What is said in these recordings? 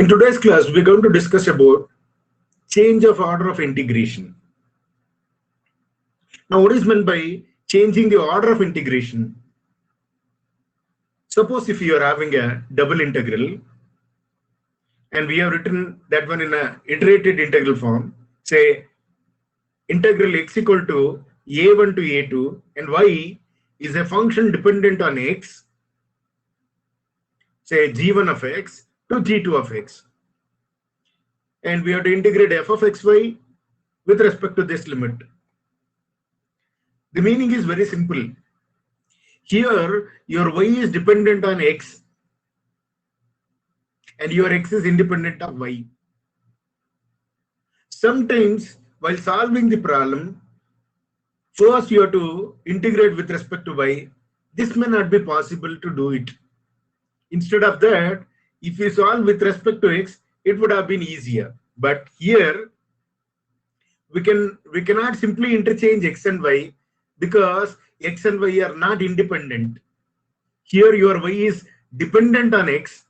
In today's class, we're going to discuss about change of order of integration. Now, what is meant by changing the order of integration? Suppose if you are having a double integral and we have written that one in a iterated integral form, say integral x equal to a1 to a2 and y is a function dependent on x, say g1 of x to g2 of x. And we have to integrate f of xy with respect to this limit. The meaning is very simple. Here, your y is dependent on x and your x is independent of y. Sometimes, while solving the problem, first you have to integrate with respect to y. This may not be possible to do it. Instead of that, if you solve with respect to x, it would have been easier. But here, we cannot simply interchange x and y because x and y are not independent. Here your y is dependent on x.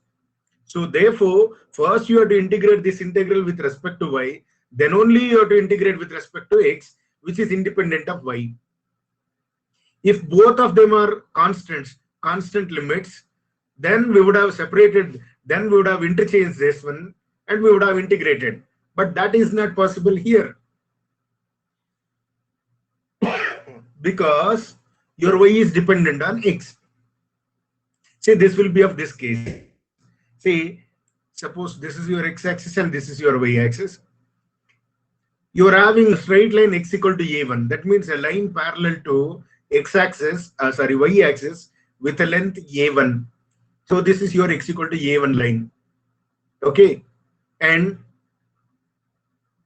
So therefore, first you have to integrate this integral with respect to y, then only you have to integrate with respect to x, which is independent of y. If both of them are constants, constant limits, then we would have separated, then we would have interchanged this one and we would have integrated. But that is not possible here. Because your y is dependent on x. Say this will be of this case. Say, suppose this is your x-axis and this is your y-axis. You are having a straight line x equal to a1. That means a line parallel to x-axis, y-axis with a length a1. So this is your x equal to a1 line. Okay. And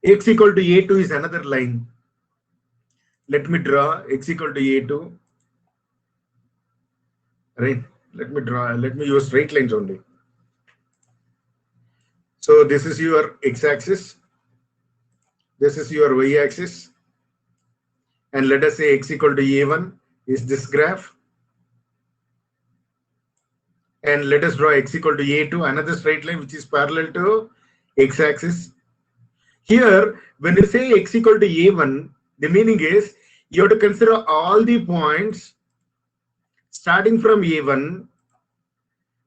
x equal to a2 is another line. Let me draw x equal to a2. Right. Let me use straight lines only. So this is your x-axis. This is your y-axis. And let us say x equal to a1 is this graph. And let us draw x equal to a2, another straight line which is parallel to x-axis. Here, when you say x equal to a1, the meaning is you have to consider all the points starting from a1,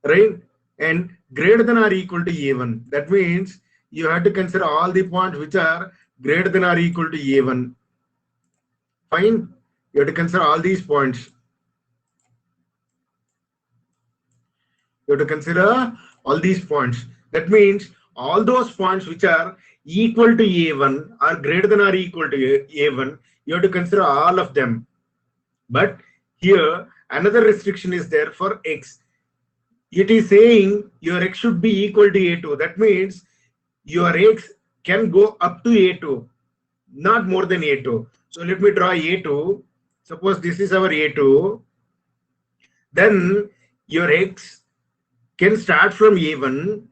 right, and greater than or equal to a1. That means you have to consider all the points which are greater than or equal to a1. Fine. You have to consider all these points. You have to consider all these points. That means all those points which are equal to a1 or greater than or equal to a1, you have to consider all of them. But here another restriction is there for x. It is saying your x should be equal to a2. That means your x can go up to a2, not more than a2. So let me draw a2. Suppose this is our a2. Then your x can start from a1.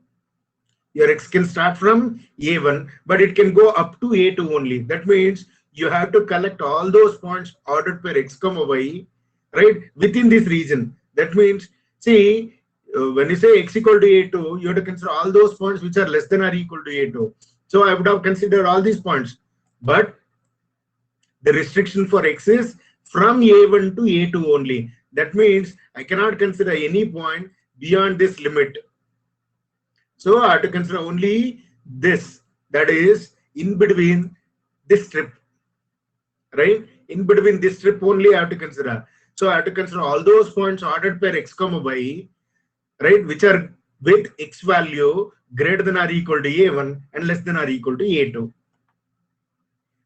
Your x can start from a1, but it can go up to a2 only. That means you have to collect all those points ordered per x comma y, right, within this region. That means, see, when you say x equal to a2, you have to consider all those points which are less than or equal to a2. So I would have considered all these points, but the restriction for x is from a1 to a2 only. That means I cannot consider any point beyond this limit. So I have to consider only this, that is in between this strip, right? In between this strip only I have to consider. So I have to consider all those points ordered per x comma y, right, which are with x value greater than or equal to a1 and less than or equal to a2.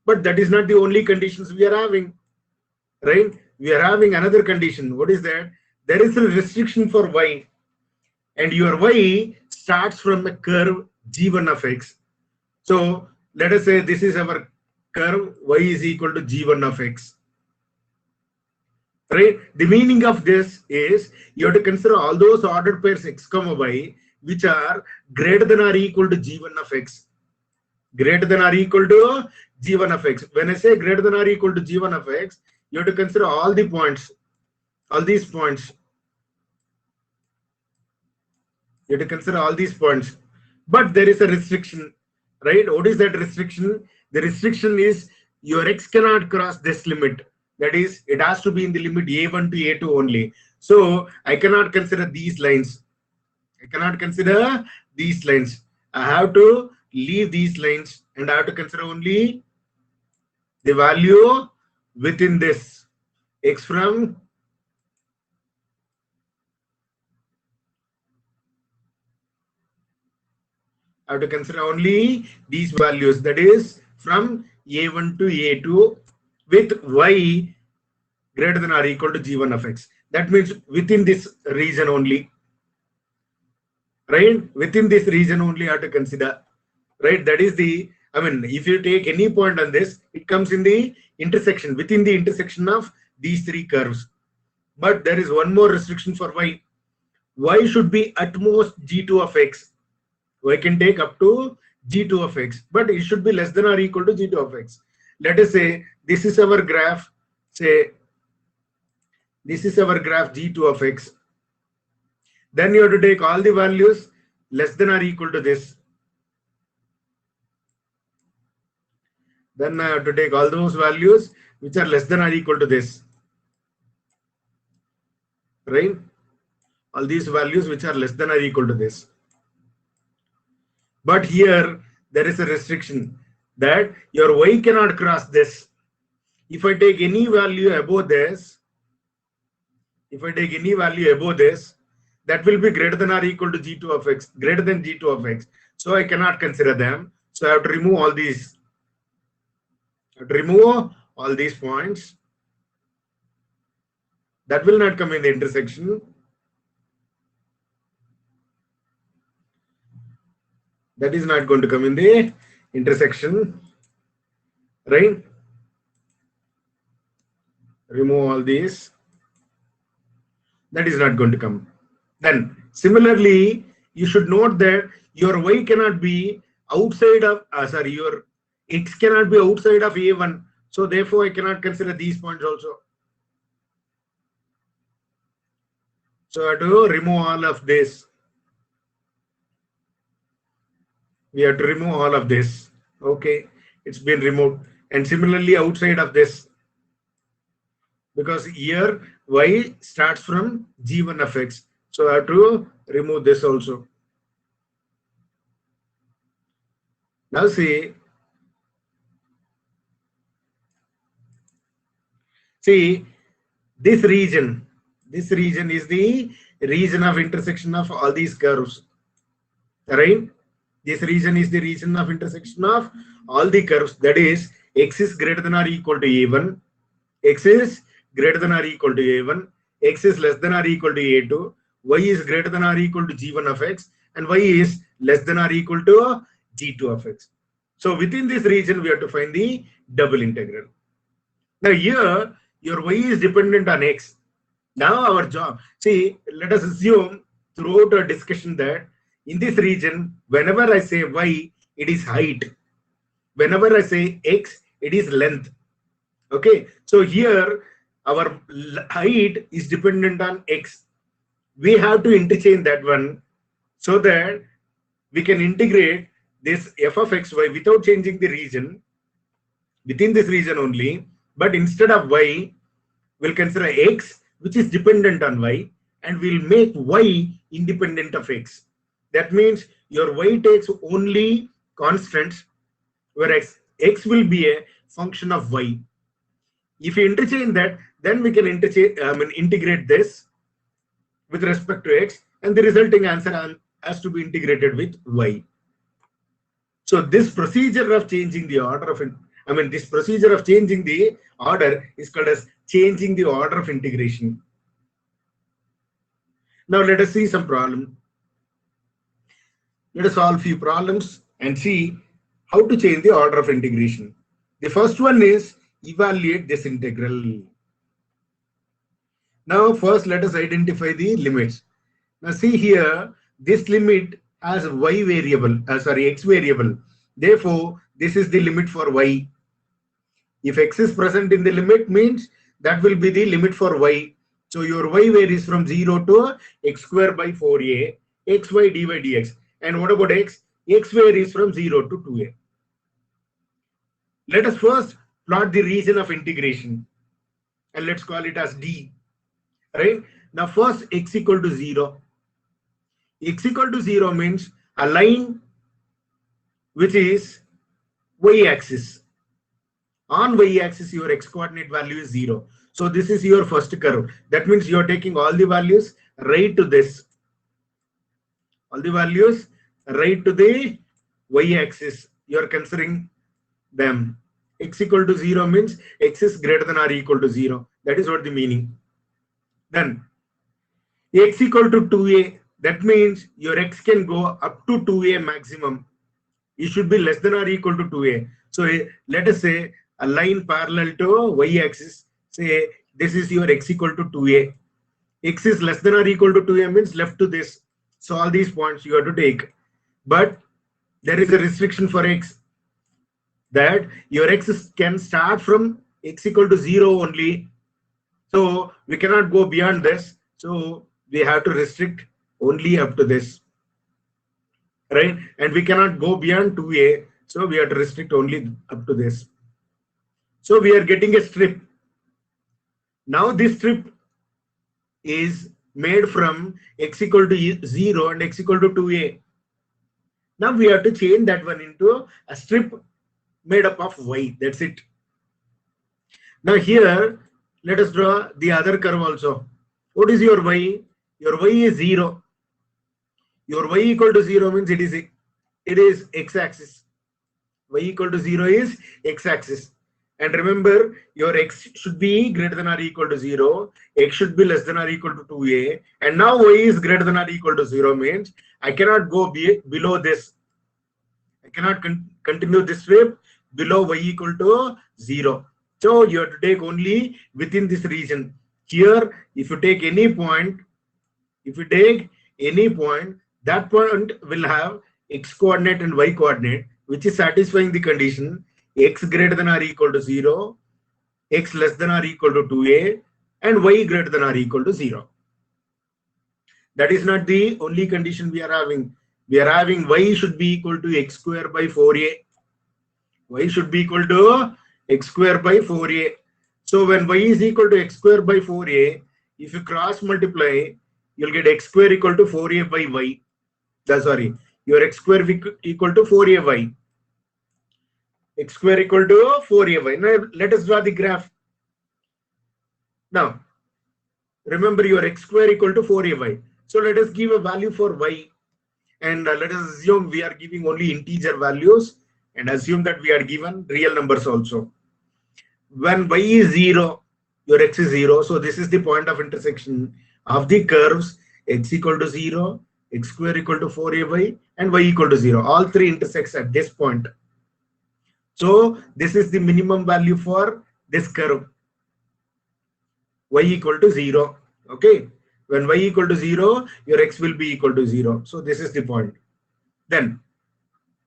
But that is not the only conditions we are having, right? We are having another condition. What is that? There is a restriction for y, and your y starts from a curve g1 of x. So let us say this is our curve, y is equal to g1 of x. Right? The meaning of this is you have to consider all those ordered pairs x comma y which are greater than or equal to g1 of x. Greater than or equal to g1 of x. When I say greater than or equal to g1 of x, you have to consider all the points, all these points. You have to consider all these points. But there is a restriction, right? What is that restriction? The restriction is your x cannot cross this limit. That is, it has to be in the limit a1 to a2 only. So I cannot consider these lines. I cannot consider these lines. I have to leave these lines and I have to consider only the value within this x from I have to consider only these values, that is from a1 to a2 with y greater than or equal to g1 of x. That means within this region only, right? Within this region only I have to consider, right? That is the, I mean, if you take any point on this, it comes in the intersection, within the intersection of these three curves. But there is one more restriction for y. Y should be at most g2 of x. Y can take up to g2 of x, but it should be less than or equal to g2 of x. Let us say this is our graph, say this is our graph g2 of x. Then you have to take all the values less than or equal to this. Then I have to take all those values which are less than or equal to this, right? All these values which are less than or equal to this. But here there is a restriction that your y cannot cross this. If I take any value above this, that will be greater than or equal to g2 of x, greater than g2 of x. So I cannot consider them. So I have to remove all these. I have to remove all these points. That will not come in the intersection. That is not going to come in the intersection, right? Remove all these. That is not going to come. Then similarly, you should note that your y cannot be outside of, your x cannot be outside of a1. So therefore, I cannot consider these points also. So I have to remove all of this. We have to remove all of this. Okay, it's been removed. And similarly outside of this, because here y starts from g1 of x. So I have to remove this also. Now see this region is the region of intersection of all these curves, right? This region is the region of intersection of all the curves. That is, x is greater than or equal to a1, x is greater than or equal to a1, x is less than or equal to a2, y is greater than or equal to g1 of x, and y is less than or equal to g2 of x. So within this region, we have to find the double integral. Now here, your y is dependent on x. Now our job, see, let us assume throughout our discussion that in this region, whenever I say y, it is height. Whenever I say x, it is length. Okay, so here our height is dependent on x. We have to interchange that one so that we can integrate this f of xy without changing the region, within this region only. But instead of y, we'll consider x, which is dependent on y, and we'll make y independent of x. That means your y takes only constants, whereas x will be a function of y. If you interchange that, then we can integrate this with respect to x, and the resulting answer has to be integrated with y. So this procedure of changing the order of this procedure of changing the order is called as changing the order of integration. Now let us see some problem. Let us solve few problems and see how to change the order of integration. The first one is evaluate this integral. Now first let us identify the limits. Now see here, this limit has y variable, x variable. Therefore, this is the limit for y. If x is present in the limit, means that will be the limit for y. So your y varies from 0 to x square by 4a, xy dy dx. And what about x? x varies from 0 to 2a. Let us first plot the region of integration and let's call it as D. Right? Now first x equal to 0. X equal to 0 means a line which is y-axis. On y-axis, your x-coordinate value is 0. So this is your first curve. That means you are taking all the values right to this. All the values right to the y-axis. You are considering them. X equal to 0 means x is greater than or equal to 0. That is what the meaning. Then x equal to 2a. That means your x can go up to 2a maximum. It should be less than or equal to 2a. So let us say a line parallel to y-axis. Say this is your x equal to 2a. X is less than or equal to 2a means left to this. So all these points you have to take. But there is a restriction for x, that your x can start from x equal to 0 only. So we cannot go beyond this. So we have to restrict only up to this. Right? And we cannot go beyond 2a. So we have to restrict only up to this. So we are getting a strip. Now this strip is made from x equal to 0 and x equal to 2a. Now we have to change that one into a strip made up of y. That's it. Now here, let us draw the other curve also. What is your y? Your y is 0. Your y equal to 0 means it is x-axis. Y equal to 0 is x-axis. And remember, your x should be greater than or equal to 0. X should be less than or equal to 2a. And now y is greater than or equal to 0 means I cannot go below this. I cannot continue this strip below y equal to 0. So you have to take only within this region. Here, if you take any point, that point will have x coordinate and y coordinate, which is satisfying the condition x greater than or equal to 0, x less than or equal to 2a, and y greater than or equal to 0. That is not the only condition we are having. We are having y should be equal to x square by 4a. Y should be equal to x square by 4a. So when y is equal to x square by 4a, if you cross multiply, you'll get x square equal to 4a by y. Your x square equal to 4ay. X square equal to 4ay. Now let us draw the graph. Now remember, your x square equal to 4ay. So let us give a value for y, and let us assume we are giving only integer values, and assume that we are given real numbers also. When y is 0, your x is 0. So this is the point of intersection of the curves x equal to 0, x square equal to 4ay, and y equal to 0. All three intersects at this point. So this is the minimum value for this curve, y equal to 0. Okay. When y equal to 0, your x will be equal to 0. So this is the point. Then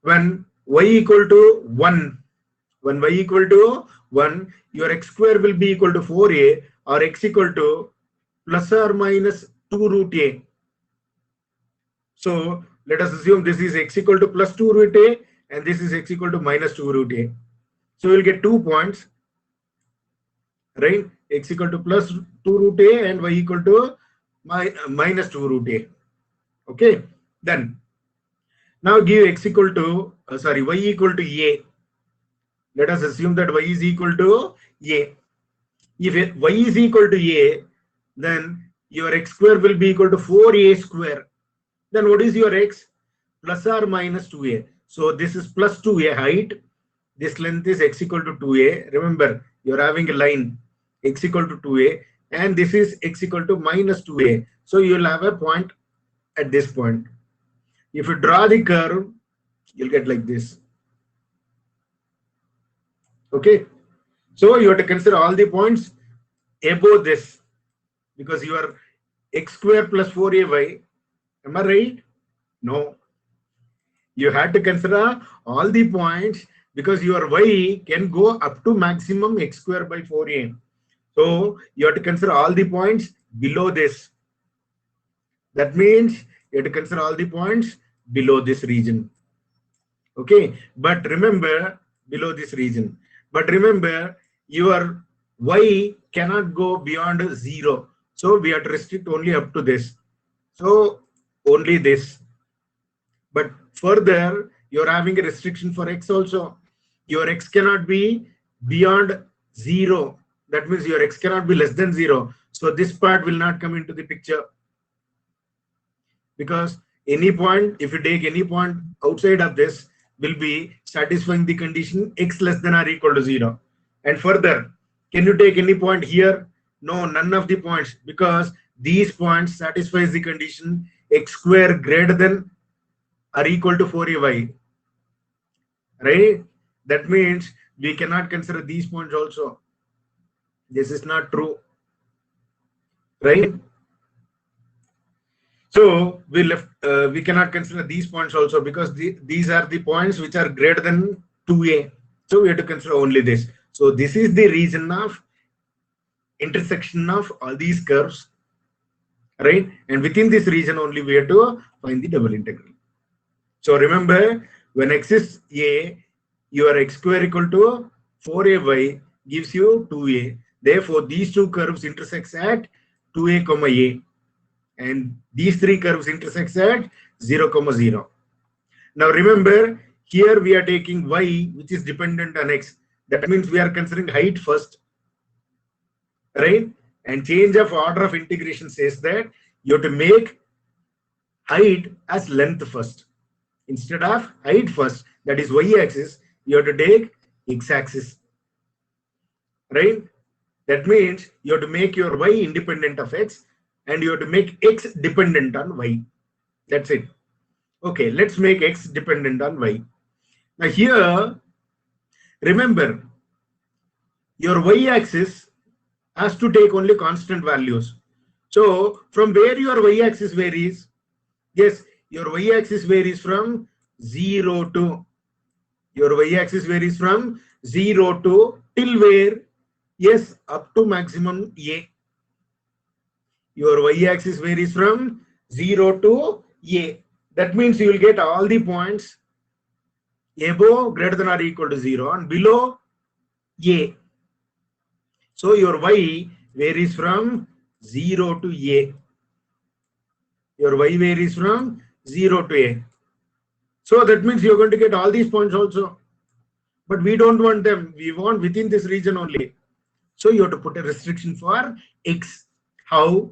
when y equal to 1, your x square will be equal to 4a, or x equal to plus or minus 2 root a. So let us assume this is x equal to plus 2 root a, and this is x equal to minus 2 root a. So we'll get 2 points, right? X equal to plus 2 root a and y equal to minus 2 root a. Okay. Then now give x equal to y equal to a. Let us assume that y is equal to a. If y is equal to a, then your x square will be equal to 4a square. Then what is your x? Plus or minus 2a. So this is plus 2a height. This length is x equal to 2a. Remember, you're having a line x equal to 2a, and this is x equal to minus 2a. So you'll have a point at this point. If you draw the curve, you'll get like this. Okay. So you have to consider all the points above this, because you are x square plus 4ay. Am I right? No. You had to consider all the points, because your y can go up to maximum x square by 4a. So you have to consider all the points below this. That means you have to consider all the points below this region. Okay, but remember below this region. But remember your y cannot go beyond 0. So we have to restrict only up to this. So only this. But further, you're having a restriction for x also. Your x cannot be beyond 0. That means your x cannot be less than 0. So this part will not come into the picture. Because any point, if you take any point outside of this, will be satisfying the condition x less than or equal to 0. And further, can you take any point here? No, none of the points, because these points satisfies the condition x square greater than or equal to 4ay, right? That means we cannot consider these points also. This is not true, right? So we cannot consider these points also, because these are the points which are greater than 2a. So we have to consider only this. So this is the region of intersection of all these curves, right? And within this region only we have to find the double integral. So remember, when x is a, your x square equal to 4ay gives you 2a. Therefore, these two curves intersect at 2a comma a. And these three curves intersect at 0 comma 0. Now remember, here we are taking y which is dependent on x. That means we are considering height first, right? And change of order of integration says that you have to make height as length first. Instead of height first, that is y-axis, you have to take x-axis, right? That means you have to make your y independent of x, and you have to make x dependent on y. That's it. Okay, let's make x dependent on y. Now here, remember, your y-axis has to take only constant values. So from where your y-axis varies? Yes, your y-axis varies from 0 to, your y-axis varies from 0 to till where? Yes, up to maximum a. Your y-axis varies from 0 to a. That means you will get all the points above greater than or equal to 0 and below a. So your y varies from 0 to a. Your y varies from 0 to a. So that means you're going to get all these points also. But we don't want them. We want within this region only. So you have to put a restriction for x. How?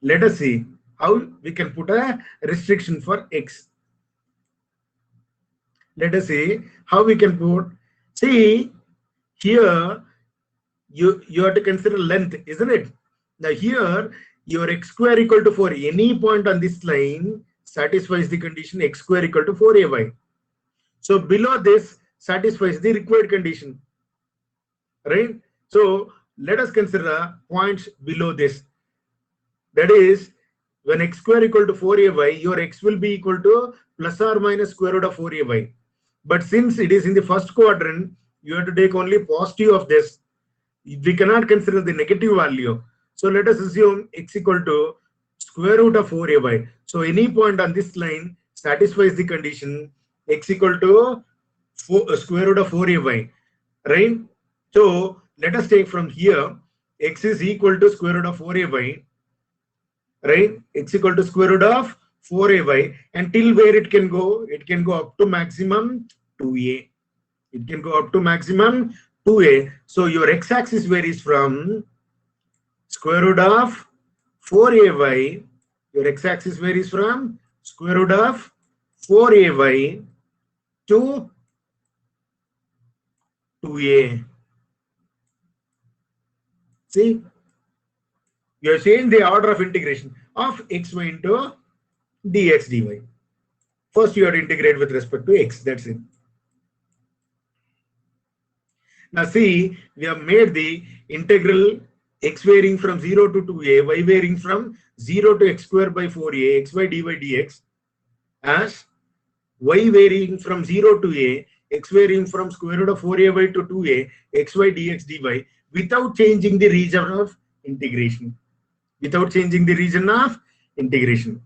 Let us see how we can put a restriction for x. Let us see how we can put. See, here you have to consider length, isn't it? Now here your x square equal to 4. Any point on this line satisfies the condition x square equal to 4ay. So below this satisfies the required condition, right? So let us consider points below this. That is, when x square equal to 4ay, your x will be equal to plus or minus square root of 4ay. But since it is in the first quadrant, you have to take only positive of this. We cannot consider the negative value. So let us assume x equal to square root of 4ay. So any point on this line satisfies the condition x equal to square root of 4ay, right? So let us take from here x is equal to square root of 4ay, right? X equal to square root of 4ay, and till where it can go? It can go up to maximum 2a. It can go up to maximum 2a. So your x-axis varies from square root of 4ay. Your x-axis varies from square root of 4ay to 2a. See, you are saying the order of integration of xy into dx dy. First, you have to integrate with respect to x. That's it. Now, see, we have made the integral x varying from 0 to 2a, y varying from 0 to x square by 4a, xy dy dx, as y varying from 0 to a, x varying from square root of 4ay to 2a, xy dx dy, without changing the region of integration. Without changing the region of integration.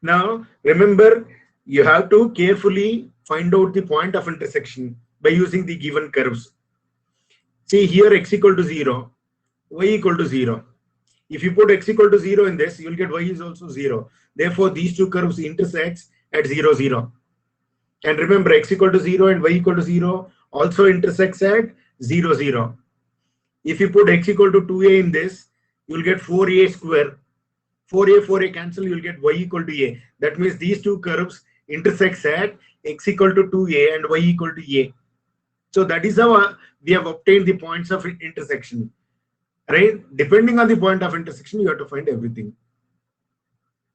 Now, remember, you have to carefully find out the point of intersection by using the given curves. See here x equal to 0, y equal to 0. If you put x equal to 0 in this, you will get y is also 0. Therefore, these two curves intersects at 0, 0. And remember, x equal to 0 and y equal to 0 also intersects at 0, 0. If you put x equal to 2a in this, you will get 4a square. 4a cancel, you will get y equal to a. That means these two curves intersects at x equal to 2a and y equal to a. So that is how we have obtained the points of intersection. Right? Depending on the point of intersection, you have to find everything.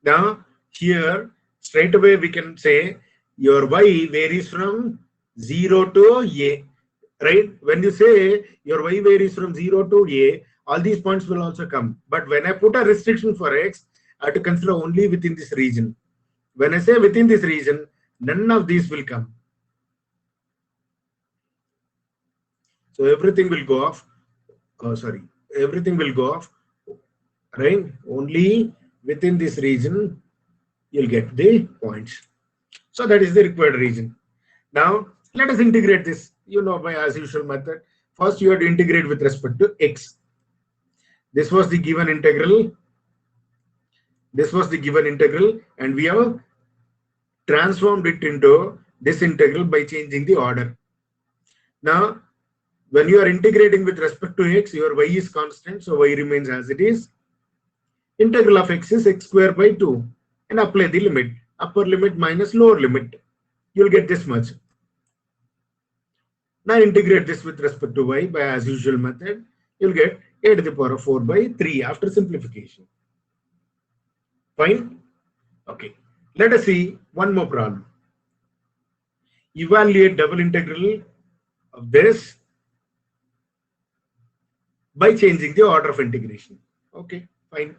Now, here, straight away we can say your y varies from 0 to a. Right? When you say your y varies from 0 to a, all these points will also come. But when I put a restriction for x, I have to consider only within this region. When I say within this region, none of these will come. So everything will go off. Oh, sorry. Everything will go off. Right? Only within this region, you'll get the points. So that is the required region. Now, let us integrate this. You know, by as usual method. First, you have to integrate with respect to x. This was the given integral. This was the given integral, and we have transformed it into this integral by changing the order. Now, when you are integrating with respect to x, your y is constant, so y remains as it is. Integral of x is x square by 2, and apply the limit, upper limit minus lower limit. You'll get this much. Now integrate this with respect to y by as usual method. You'll get a to the power of 4 by 3 after simplification. Fine? Okay. Let us see one more problem. Evaluate double integral of this by changing the order of integration. Okay, fine.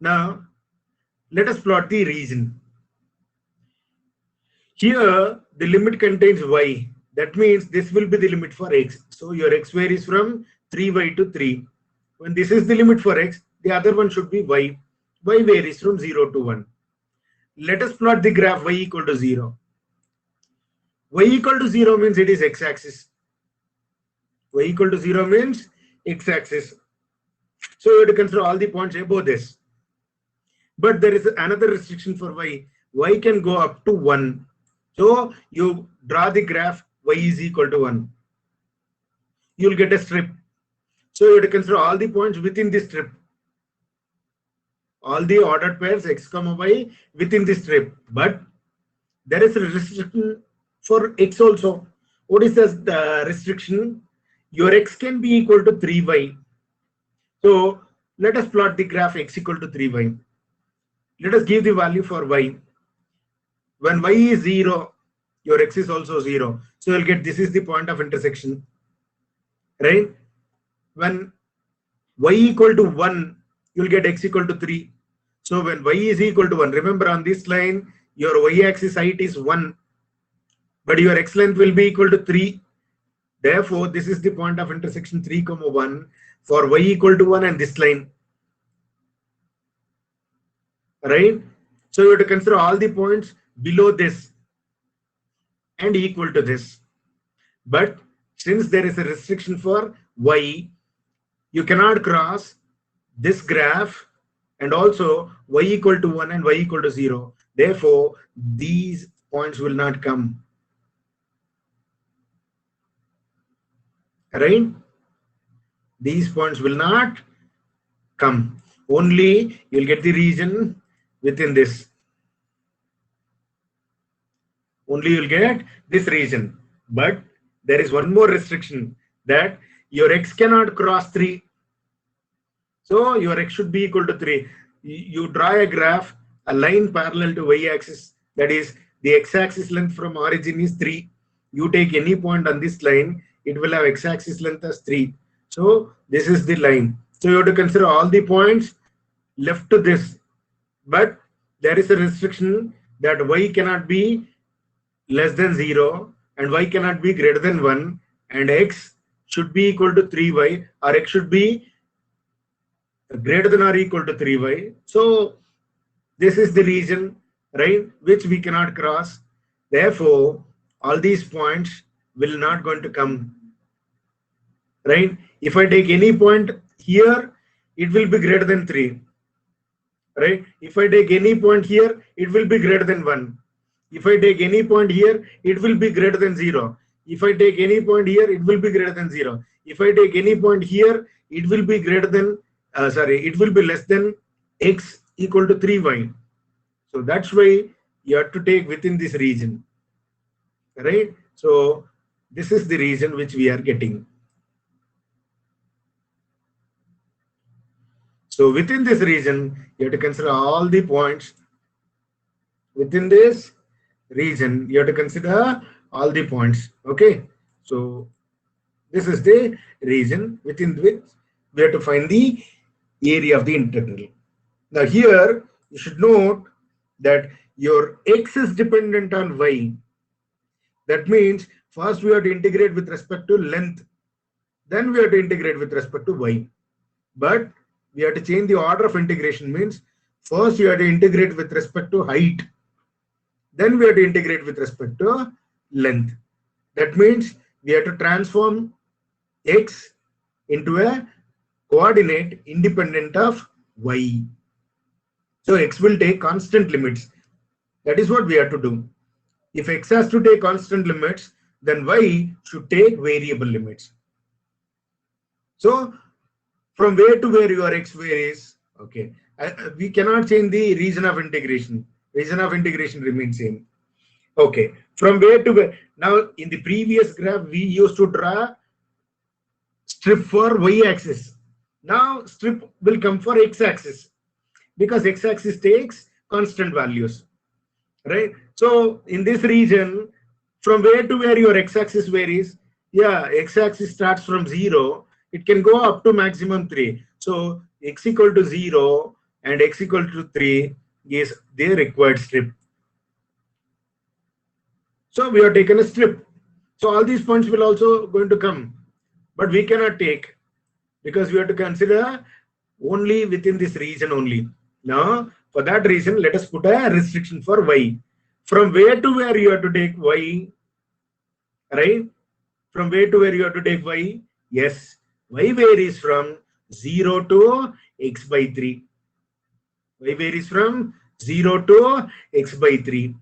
Now, let us plot the region. Here, the limit contains y. That means this will be the limit for x. So your x varies from 3y to 3. When this is the limit for x, the other one should be y. Y varies from 0 to 1. Let us plot the graph y equal to 0. Y equal to 0 means it is x-axis. Y equal to 0 means x-axis. So you have to consider all the points above this. But there is another restriction for y. Y can go up to 1. So you draw the graph y is equal to 1. You will get a strip. So you have to consider all the points within this strip. All the ordered pairs x comma y within this strip. But there is a restriction for x also. What is the restriction? Your x can be equal to 3y. So let us plot the graph x equal to 3y. Let us give the value for y. When y is 0, your x is also 0. So you'll get this is the point of intersection. Right? When y equal to 1, you'll get x equal to 3. So when y is equal to 1, remember on this line, your y-axis height is 1. But your x length will be equal to 3. Therefore, this is the point of intersection 3, 1 for y equal to 1 and this line. Right? So you have to consider all the points below this and equal to this. But since there is a restriction for y, you cannot cross this graph and also y equal to 1 and y equal to 0. Therefore, these points will not come. Right? These points will not come. Only you'll get the region within this. Only you'll get this region. But there is one more restriction, that your x cannot cross 3. So your x should be equal to 3. You draw a graph, a line parallel to y-axis. That is, the x-axis length from origin is 3. You take any point on this line, it will have x-axis length as 3. So this is the line. So you have to consider all the points left to this. But there is a restriction that y cannot be less than 0 and y cannot be greater than 1 and x should be equal to 3y or x should be greater than or equal to 3y. So this is the region, right, which we cannot cross. Therefore, all these points will not going to come, right? If I take any point here, it will be greater than 3, right? If I take any point here, it will be greater than 1. If I take any point here, it will be greater than 0. If I take any point here, it will be greater than 0. If I take any point here, it will be greater than, it will be less than x equal to 3y. So that's why you have to take within this region, right? So this is the region which we are getting. So within this region, you have to consider all the points. Within this region, you have to consider all the points. Okay. So this is the region within which we have to find the area of the integral. Now here you should note that your x is dependent on y. That means first we have to integrate with respect to length, then we have to integrate with respect to y. But we have to change the order of integration. Means first you have to integrate with respect to height, then we have to integrate with respect to length. That means we have to transform x into a coordinate independent of y. So x will take constant limits. That is what we have to do. If x has to take constant limits, then y should take variable limits. So from where to where your x varies, okay, we cannot change the region of integration. Region of integration remains same. Okay, from where to where. Now in the previous graph we used to draw strip for y-axis. Now strip will come for x-axis because x-axis takes constant values, right? So in this region, from where to where your x-axis varies, yeah, x-axis starts from 0. It can go up to maximum 3. So x equal to 0 and x equal to 3 is the required strip. So we have taken a strip. So all these points will also going to come, but we cannot take because we have to consider only within this region only. Now for that reason, let us put a restriction for y. From where to where you have to take y, right? From where to where you have to take y? Yes, y varies from 0 to x by 3. Y varies from 0 to x by 3.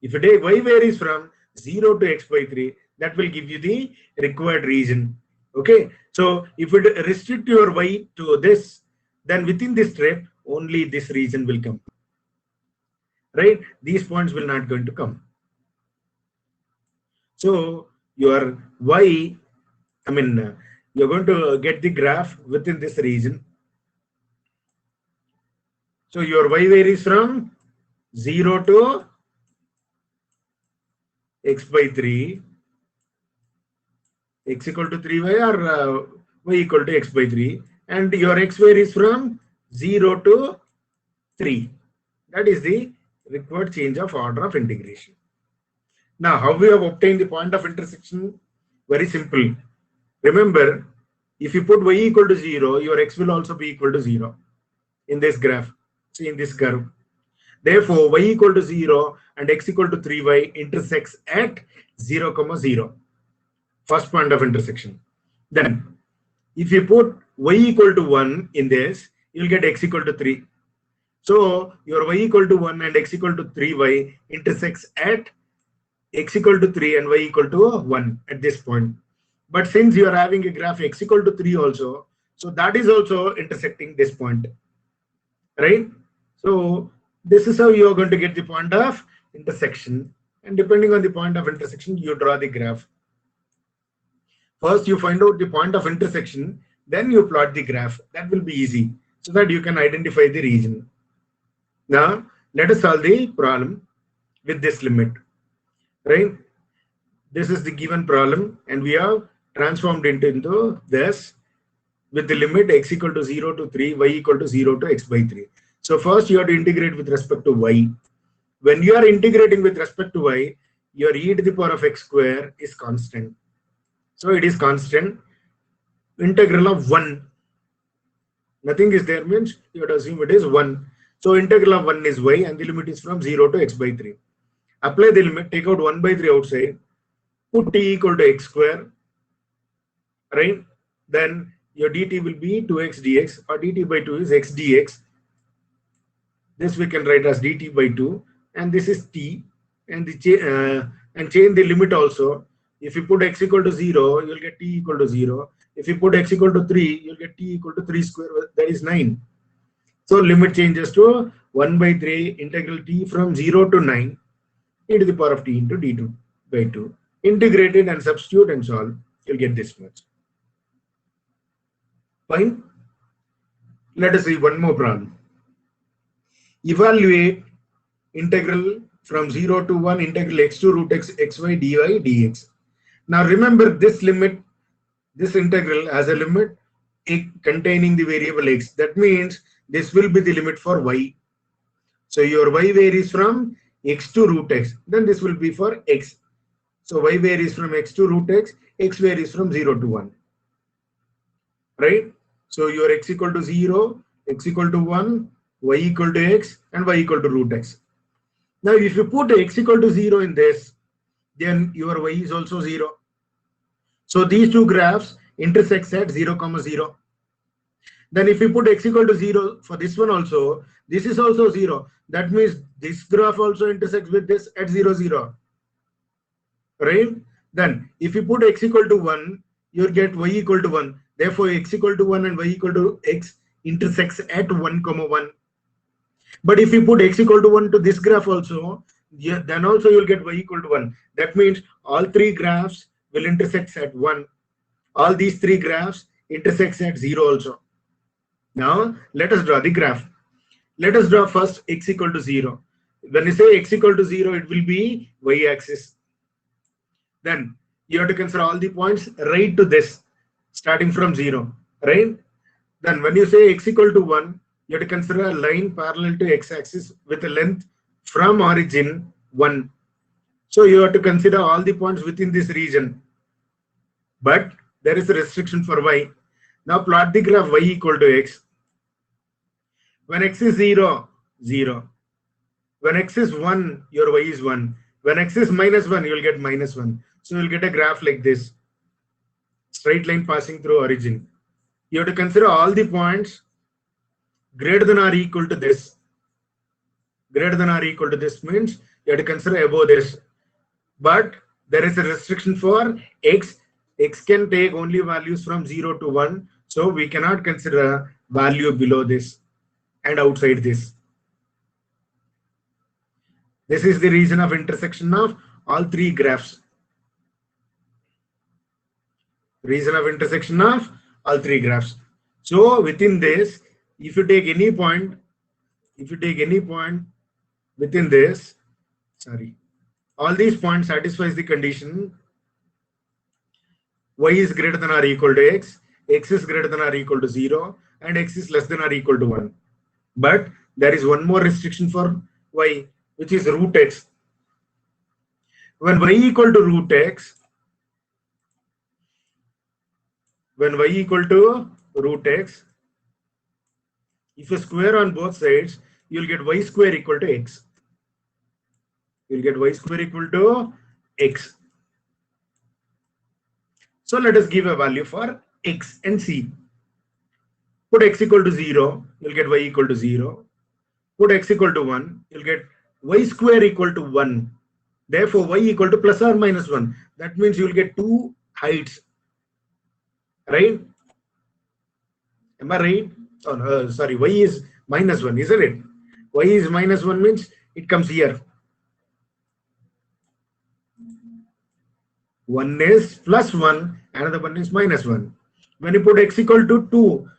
If you take y varies from 0 to x by 3, that will give you the required region. Okay, so if you restrict your y to this, then within this strip only this region will come, right? These points will not going to come. So your y, you're going to get the graph within this region. So your y varies from 0 to x by 3, x equal to 3y, or y equal to x by 3, and your x varies from 0 to 3. That is the required change of order of integration. Now how we have obtained the point of intersection? Very simple. Remember, if you put y equal to 0, your x will also be equal to 0 in this graph. See, in this curve. Therefore, y equal to 0 and x equal to 3y intersects at 0, 0. First point of intersection. Then, if you put y equal to 1 in this, you will get x equal to 3. So, your y equal to 1 and x equal to 3y intersects at x equal to 3 and y equal to 1 at this point. But since you are having a graph x equal to 3 also, so that is also intersecting this point, right? So this is how you are going to get the point of intersection, and depending on the point of intersection, you draw the graph. First you find out the point of intersection, then you plot the graph. That will be easy, so that you can identify the region. Now let us solve the problem with this limit, right? This is the given problem, and we have transformed it into this with the limit x equal to 0 to 3, y equal to 0 to x by 3. So first you have to integrate with respect to y. When you are integrating with respect to y, your e to the power of x square is constant. So it is constant. Integral of 1. Nothing is there means you have to assume it is 1. So integral of 1 is y, and the limit is from 0 to x by 3. Apply the limit, take out 1 by 3 outside, put t equal to x square, right? Then your dt will be 2x dx, or dt by 2 is x dx. This we can write as dt by 2, and this is t, and and change the limit also. If you put x equal to 0, you'll get t equal to 0. If you put x equal to 3, you'll get t equal to 3 square, that is 9. So limit changes to 1 by 3 integral t from 0 to 9 e to the power of t into d2 by 2. Integrate it and substitute and solve. You'll get this much. Fine. Let us see one more problem. Evaluate integral from 0 to 1 integral x to root x xy dy dx. Now remember this limit, this integral has a limit containing the variable x. That means this will be the limit for y. So your y varies from x to root x. Then this will be for x. So y varies from x to root x varies from 0 to 1. Right? So your x equal to 0, x equal to 1, y equal to x, and y equal to root x. Now if you put x equal to 0 in this, then your y is also 0. So these two graphs intersect at 0, 0. Then if you put x equal to 0 for this one also, this is also 0. That means this graph also intersects with this at 0, 0. Right? Then if you put x equal to 1, you'll get y equal to 1. Therefore, x equal to 1 and y equal to x intersects at 1, 1. But if you put x equal to 1 to this graph also, then also you'll get y equal to 1. That means all three graphs will intersect at 1. All these three graphs intersect at 0 also. Now, let us draw the graph. Let us draw first x equal to 0. When you say x equal to 0, it will be y-axis. Then you have to consider all the points right to this, starting from 0, right? Then when you say x equal to 1, you have to consider a line parallel to x-axis with a length from origin 1. So you have to consider all the points within this region. But there is a restriction for y. Now plot the graph y equal to x. When x is 0, 0. When x is 1, your y is 1. When x is minus 1, you will get minus 1. So you'll get a graph like this. Straight line passing through origin. You have to consider all the points greater than or equal to this. Greater than or equal to this means you have to consider above this. But there is a restriction for x. X can take only values from 0 to 1. So we cannot consider value below this and outside this. This is the reason of intersection of all three graphs. Reason of intersection of all three graphs. So within this, if you take any point, within this, all these points satisfies the condition y is greater than or equal to x is greater than or equal to 0, and x is less than or equal to 1. But there is one more restriction for y, which is root x. When y equal to root x, if you square on both sides, you'll get y square equal to x. You'll get y square equal to x. So let us give a value for x and c. Put x equal to 0, you'll get y equal to 0. Put x equal to 1, you'll get y square equal to 1. Therefore, y equal to plus or minus 1. That means you'll get two heights. Right? Am I right? Oh, no, sorry, y is minus 1, isn't it? Y is minus 1 means it comes here. One is plus 1, another one is minus 1. When you put x equal to 2,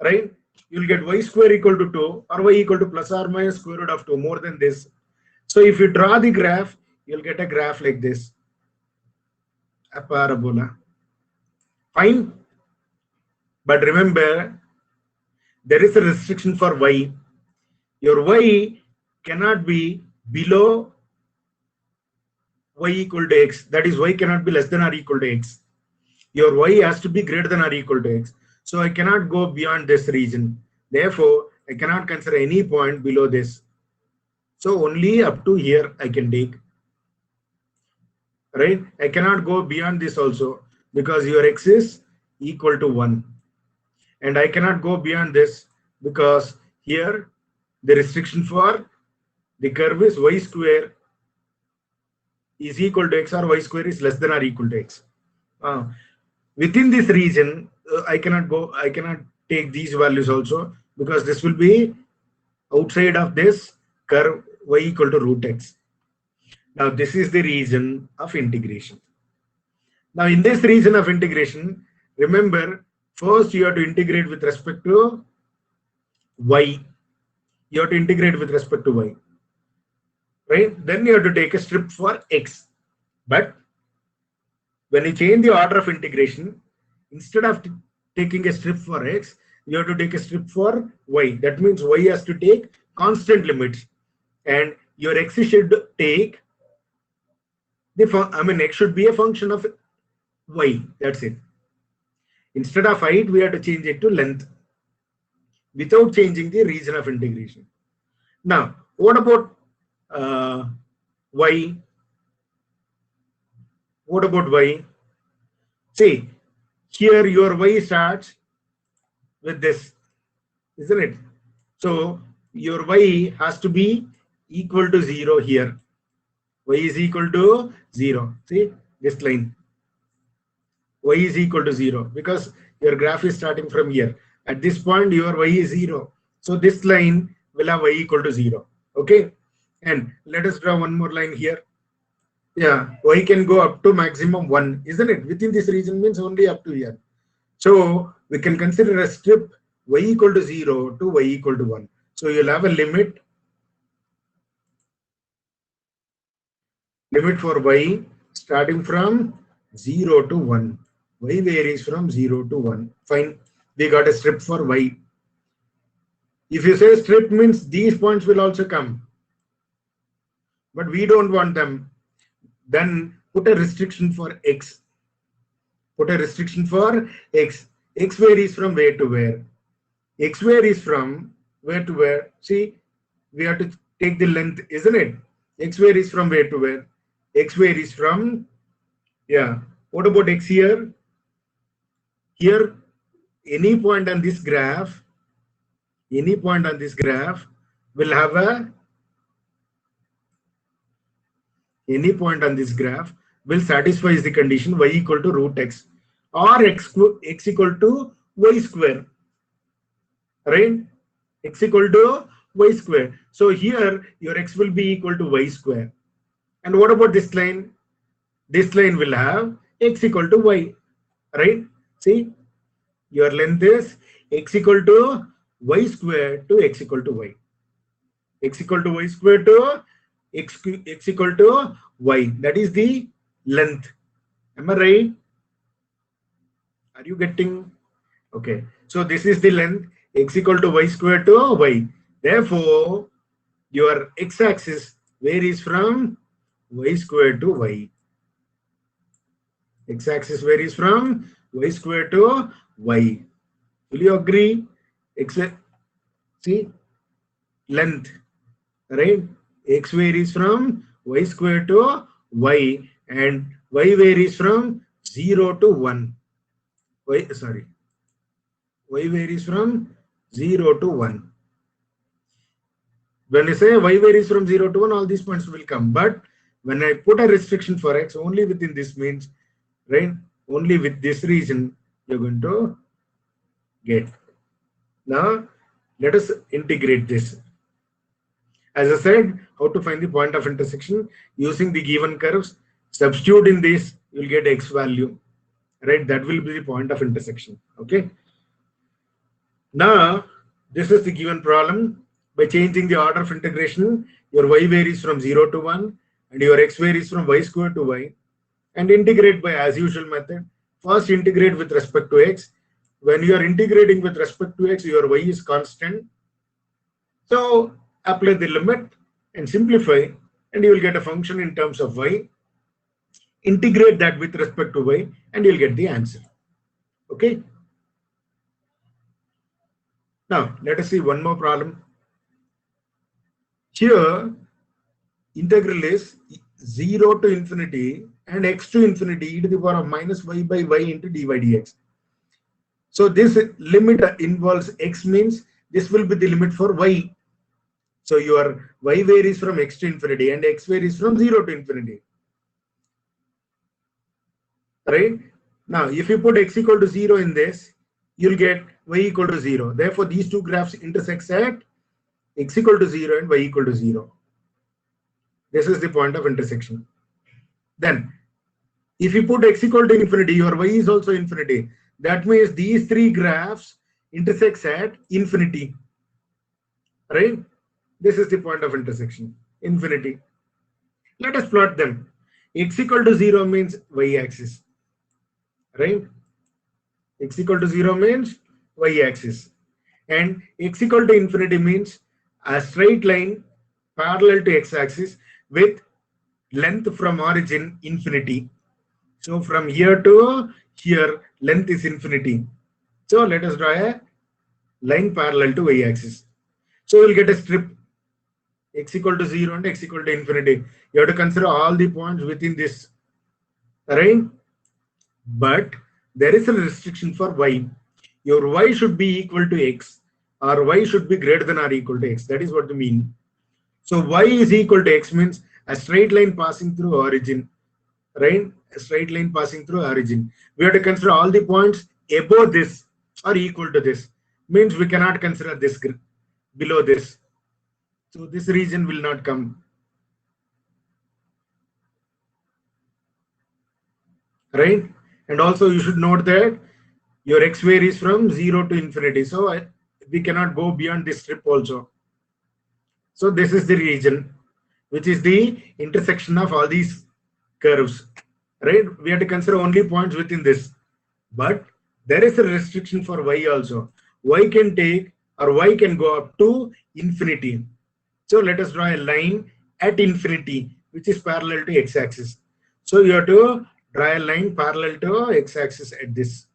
right, you'll get y square equal to 2 or y equal to plus or minus square root of 2, more than this. So if you draw the graph, you'll get a graph like this, a parabola. Fine. But remember, there is a restriction for y. Your y cannot be below y equal to x. That is, y cannot be less than or equal to x. Your y has to be greater than or equal to x. So I cannot go beyond this region. Therefore, I cannot consider any point below this. So only up to here I can take. right? I cannot go beyond this also because your x is equal to 1. And I cannot go beyond this because here the restriction for the curve is y square is equal to x or y square is less than or equal to x. Uh, Within this region, I cannot take these values also because this will be outside of this curve y equal to root x. Now this is the region of integration. Now in this region of integration, remember first you have to integrate with respect to y. You have to integrate with respect to y, right? Then you have to take a strip for x. But when you change the order of integration, instead of taking a strip for x, you have to take a strip for y. That means y has to take constant limits, and your x should take x should be a function of y. That's it. Instead of height, we have to change it to length without changing the region of integration. Now, what about y? What about y? See, here your y starts with this, isn't it? So your y has to be equal to 0 here. Y is equal to 0. See this line. Y is equal to 0 because your graph is starting from here. At this point, your y is 0. So this line will have y equal to 0. Okay. And let us draw one more line here. Yeah, y can go up to maximum 1, isn't it? Within this region means only up to here. So we can consider a strip y equal to 0 to y equal to 1. So you'll have a limit for y starting from 0 to 1. Y varies from 0 to 1. Fine. We got a strip for y. If you say strip means these points will also come. But we don't want them. Then put a restriction for x. Put a restriction for x. X varies from where to where. X varies from where to where. See, we have to take the length, isn't it? X varies from where to where. X varies from, yeah. What about x here? Here, any point on this graph will have a, any point on this graph will satisfy the condition y equal to root x or x equal to y square, right? X equal to y square. So here your x will be equal to y square. And what about this line? This line will have x equal to y, right? See, your length is x equal to y square to x equal to y. X equal to y square to x equal to y. That is the length. Am I right? Are you getting? Okay. So this is the length x equal to y square to y. Therefore, your x-axis varies from y square to y. X-axis varies from y square to y. Will you agree? See, length, right? X varies from y square to y, and y varies from 0 to 1. Y varies from 0 to 1. When I say y varies from 0 to 1, all these points will come. But when I put a restriction for x, only within this means, right? Only with this region you're going to get. Now, let us integrate this. As I said, how to find the point of intersection using the given curves. Substitute in this, you'll get x value, right? That will be the point of intersection. Okay. Now, this is the given problem. By changing the order of integration, your y varies from 0 to 1 and your x varies from y square to y. And integrate by as usual method. First, integrate with respect to x. When you are integrating with respect to x, your y is constant. So apply the limit and simplify, and you will get a function in terms of y. Integrate that with respect to y, and you'll get the answer. Okay. Now let us see one more problem. Here, integral is 0 to infinity and x to infinity e to the power of minus y by y into dy dx. So this limit involves x, means this will be the limit for y. So your y varies from x to infinity and x varies from 0 to infinity. Right? Now, if you put x equal to 0 in this, you'll get y equal to 0. Therefore, these two graphs intersect at x equal to 0 and y equal to 0. This is the point of intersection. Then, if you put x equal to infinity, your y is also infinity. That means these three graphs intersect at infinity. Right? This is the point of intersection, infinity. Let us plot them. X equal to 0 means y-axis. Right? X equal to 0 means y-axis. And x equal to infinity means a straight line parallel to x-axis with length from origin infinity. So from here to here, length is infinity. So let us draw a line parallel to y-axis. So we'll get a strip x equal to 0 and x equal to infinity. You have to consider all the points within this, right? But there is a restriction for y. Your y should be equal to x, or y should be greater than or equal to x. That is what we mean. So y is equal to x means a straight line passing through origin, right? A straight line passing through origin. We have to consider all the points above this or equal to this. Means we cannot consider this below this. So this region will not come. Right? And also you should note that your x varies from 0 to infinity. So we cannot go beyond this strip also. So this is the region, which is the intersection of all these curves. Right? We have to consider only points within this. But there is a restriction for y also. Y can take, or y can go up to infinity. So let us draw a line at infinity, which is parallel to x-axis. So you have to draw a line parallel to x-axis at this.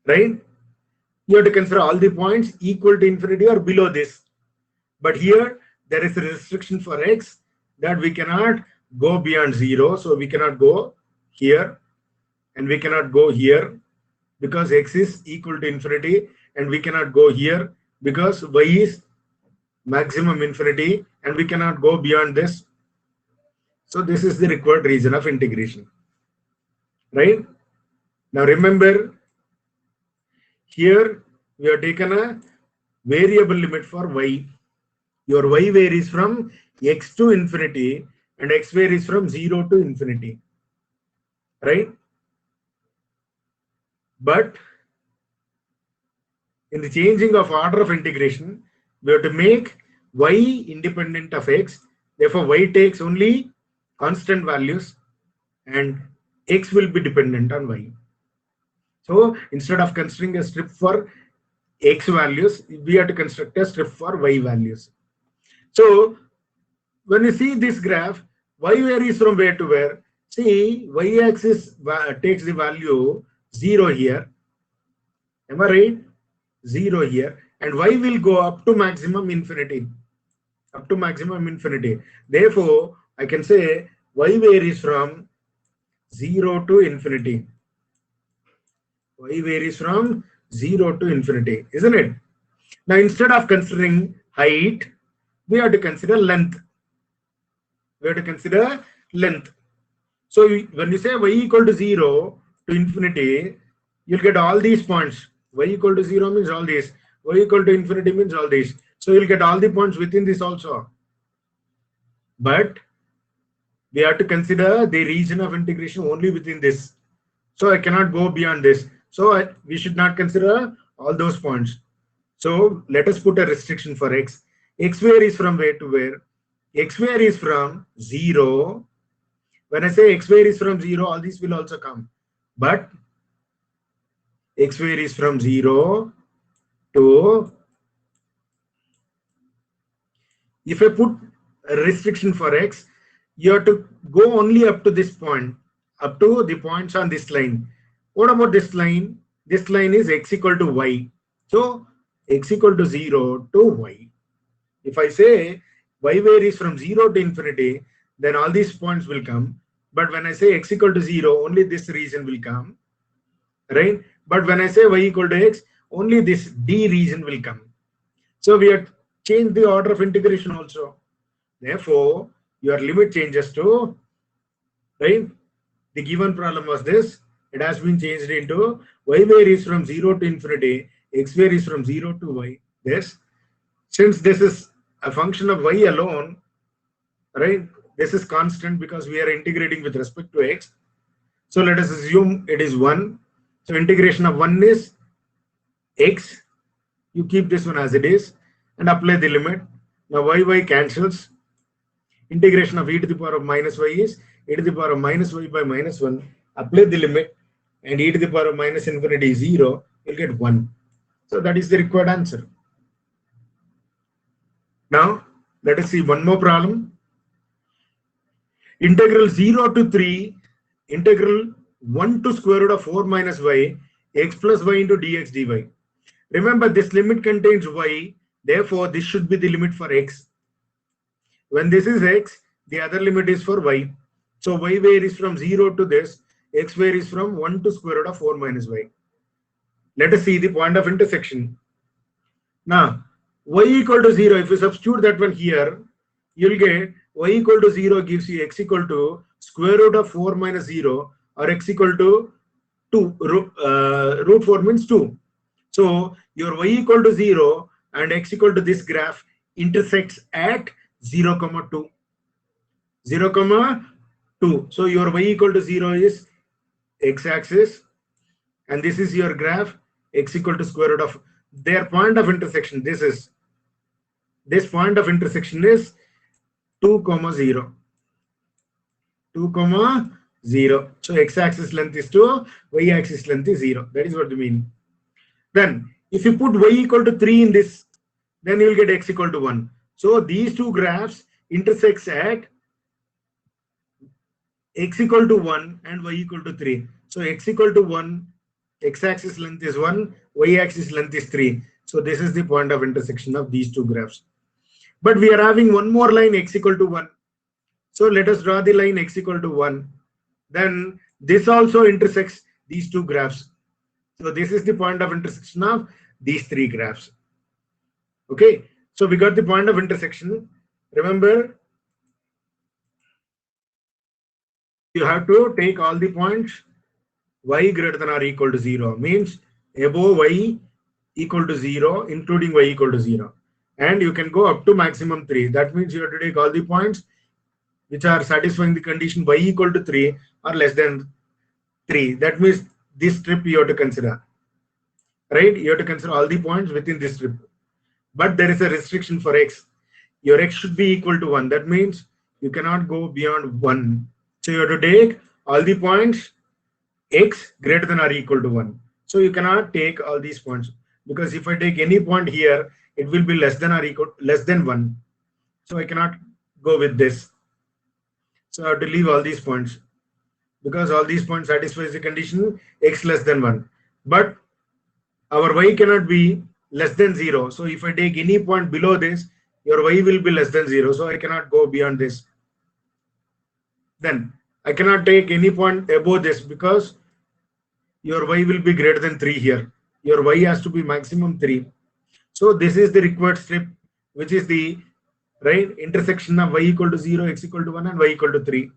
Right? You have to consider all the points equal to infinity or below this. But here there is a restriction for x that we cannot go beyond 0. So we cannot go here and we cannot go here because x is equal to infinity, and we cannot go here because y is maximum infinity and we cannot go beyond this. So this is the required region of integration. Right? Now remember, here we have taken a variable limit for y. Your y varies from x to infinity and x varies from 0 to infinity. Right? But in the changing of order of integration, we have to make y independent of x. Therefore, y takes only constant values and x will be dependent on y. So instead of considering a strip for x values, we have to construct a strip for y values. So when you see this graph, y varies from where to where? See, y-axis takes the value 0 here. Am I right? 0 here. And y will go up to maximum infinity. Up to maximum infinity. Therefore, I can say y varies from 0 to infinity. Y varies from 0 to infinity, isn't it? Now, instead of considering height, we have to consider length. We have to consider length. So when you say y equal to 0 to infinity, you'll get all these points. Y equal to 0 means all these. Y equal to infinity means all these. So you'll get all the points within this also. But we have to consider the region of integration only within this. So I cannot go beyond this. So we should not consider all those points. So let us put a restriction for x. X varies from where to where? X varies from 0. When I say x varies from 0, all these will also come. But x varies from 0 to, if I put a restriction for x, you have to go only up to this point, up to the points on this line. What about this line? This line is x equal to y. So x equal to 0 to y. If I say y varies from 0 to infinity, then all these points will come. But when I say x equal to 0, only this region will come, right? But when I say y equal to x, only this D region will come. So we have changed the order of integration also. Therefore, your limit changes to, right? The given problem was this. It has been changed into y varies from 0 to infinity, x varies from 0 to y. This, since this is a function of y alone, right? This is constant because we are integrating with respect to x. So let us assume it is 1. So integration of 1 is x. You keep this one as it is and apply the limit. Now y cancels. Integration of e to the power of minus y is e to the power of minus y by minus 1. Apply the limit and e to the power of minus infinity is 0. You'll get 1. So that is the required answer. Now let us see one more problem. Integral 0 to 3, integral 1 to square root of 4 minus y, x plus y into dx dy. Remember, this limit contains y, therefore this should be the limit for x. When this is x, the other limit is for y. So y varies from 0 to this, x varies from 1 to square root of 4 minus y. Let us see the point of intersection. Now, y equal to 0, if you substitute that one here, you'll get y equal to 0 gives you x equal to square root of 4 minus 0, or x equal to 2. Root 4 means 2. So your y equal to 0 and x equal to this graph intersects at 0, 2. 0, 2. So your y equal to 0 is x-axis, and this is your graph x equal to square root of their point of intersection. This point of intersection is 2, 0. 2, 0. So x-axis length is 2, y-axis length is 0. That is what we mean. Then if you put y equal to 3 in this, then you will get x equal to 1. So these two graphs intersects at x equal to 1 and y equal to 3. So x equal to 1, x-axis length is 1, y-axis length is 3. So this is the point of intersection of these two graphs. But we are having one more line x equal to 1. So let us draw the line x equal to 1. Then this also intersects these two graphs. So this is the point of intersection of these three graphs. Okay, so we got the point of intersection. Remember, you have to take all the points y greater than or equal to 0, means above y equal to 0, including y equal to 0. And you can go up to maximum 3. That means you have to take all the points which are satisfying the condition y equal to 3 or less than 3. That means this strip you have to consider. Right? You have to consider all the points within this strip. But there is a restriction for x. Your x should be equal to 1. That means you cannot go beyond 1. So you have to take all the points x greater than or equal to 1. So you cannot take all these points, because if I take any point here, it will be less than or equal less than 1. So I cannot go with this. So I have to leave all these points, because all these points satisfies the condition x less than 1. But our y cannot be less than 0. So if I take any point below this, your y will be less than 0. So I cannot go beyond this. Then I cannot take any point above this, because your y will be greater than 3 here. Your y has to be maximum 3. So this is the required strip, which is the right intersection of y equal to 0, x equal to 1, and y equal to 3.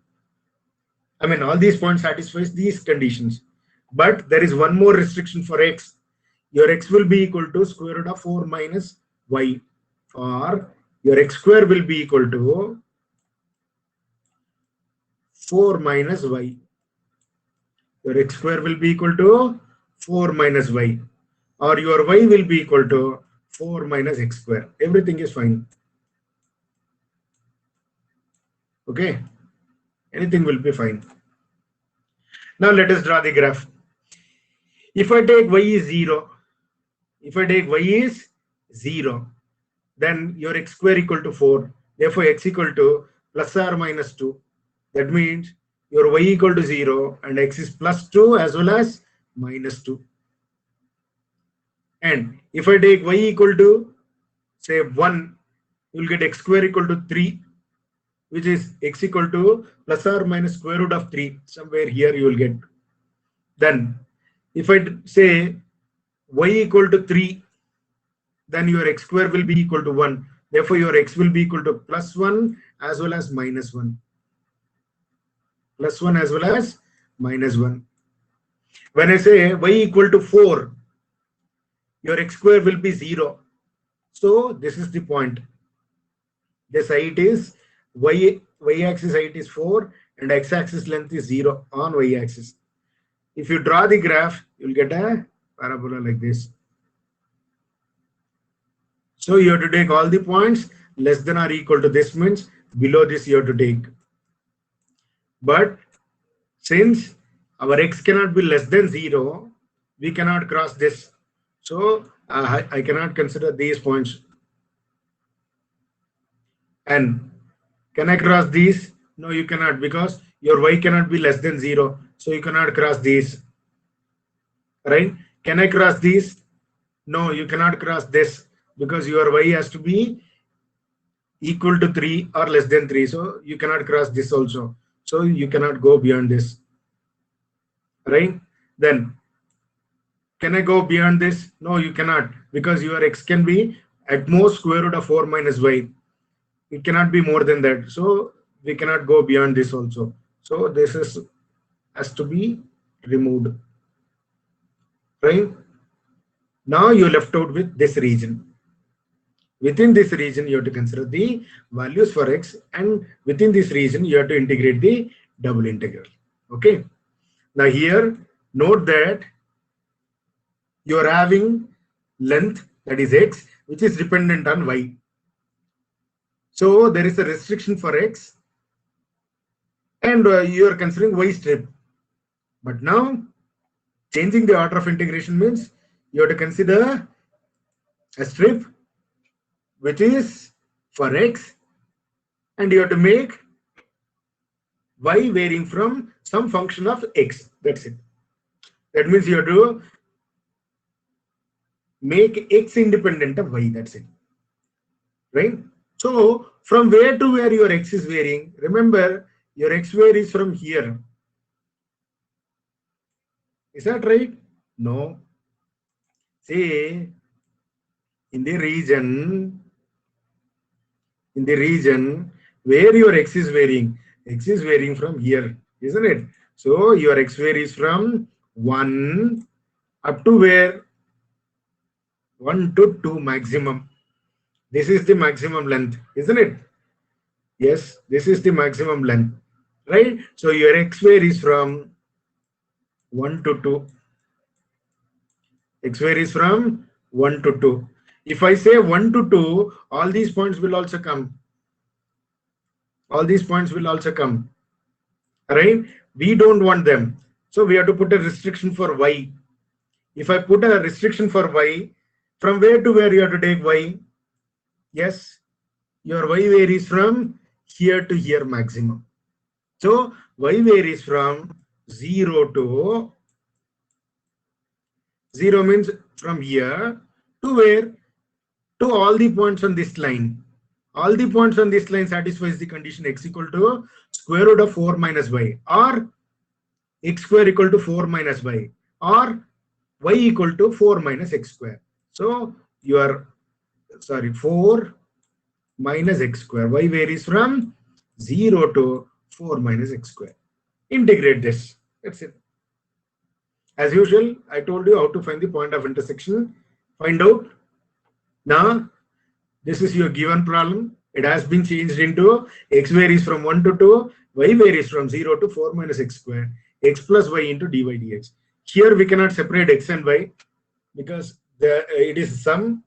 I mean, all these points satisfies these conditions. But there is one more restriction for x. Your x will be equal to square root of 4 minus y, or your x square will be equal to 4 minus y. Your x square will be equal to 4 minus y, or your y will be equal to 4 minus x square. Everything is fine. Okay, anything will be fine. Now let us draw the graph. If I take y is 0, then your x square equal to 4. Therefore, x equal to plus or minus 2. That means your y equal to 0 and x is plus 2 as well as minus 2. And if I take y equal to say 1, you will get x square equal to 3. which is x equal to plus or minus square root of 3. Somewhere here you will get. Then if I say y equal to 3, then your x square will be equal to 1. Therefore, your x will be equal to plus 1 as well as minus 1. Plus 1 as well as minus 1. When I say y equal to 4, your x square will be 0. So this is the point. This height is y-axis height is 4 and x-axis length is 0 on y-axis. If you draw the graph, you'll get a parabola like this. So you have to take all the points less than or equal to this, means below this you have to take. But since our x cannot be less than 0, we cannot cross this. So I cannot consider these points. And can I cross these? No, you cannot, because your y cannot be less than 0. So you cannot cross these. Right? Can I cross these? No, you cannot cross this, because your y has to be equal to 3 or less than 3. So you cannot cross this also. So you cannot go beyond this. Right? Then can I go beyond this? No, you cannot, because your x can be at most square root of 4 minus y. It cannot be more than that. So we cannot go beyond this also. So this has to be removed. Right? Now you're left out with this region. Within this region, you have to consider the values for x, and within this region, you have to integrate the double integral. Okay. Now here, note that you are having length, that is x, which is dependent on y. So there is a restriction for x, and you are considering y strip. But now changing the order of integration means you have to consider a strip which is for x, and you have to make y varying from some function of x. That's it. That means you have to make x independent of y. That's it. Right? So from where to where your x is varying? Remember, your x varies from here. Is that right? No. See, in the region where your x is varying from here, isn't it? So your x varies from 1 up to where? 1 to 2 maximum. This is the maximum length, isn't it? Yes, this is the maximum length, right? So your x varies from 1 to 2. X varies from 1 to 2. If I say 1 to 2, all these points will also come. All these points will also come. Right? We don't want them. So we have to put a restriction for y. If I put a restriction for y, from where to where you have to take y? Yes, your y varies from here to here maximum. So y varies from 0 to 0 means from here to where? To all the points on this line. All the points on this line satisfies the condition x equal to square root of 4 minus y, or x square equal to 4 minus y, or y equal to 4 minus x square. So you are 4 minus x square. Y varies from 0 to 4 minus x square. Integrate this. That's it. As usual, I told you how to find the point of intersection. Find out. Now, this is your given problem. It has been changed into x varies from 1 to 2, y varies from 0 to 4 minus x square, x plus y into dy dx. Here we cannot separate x and y because it is sum.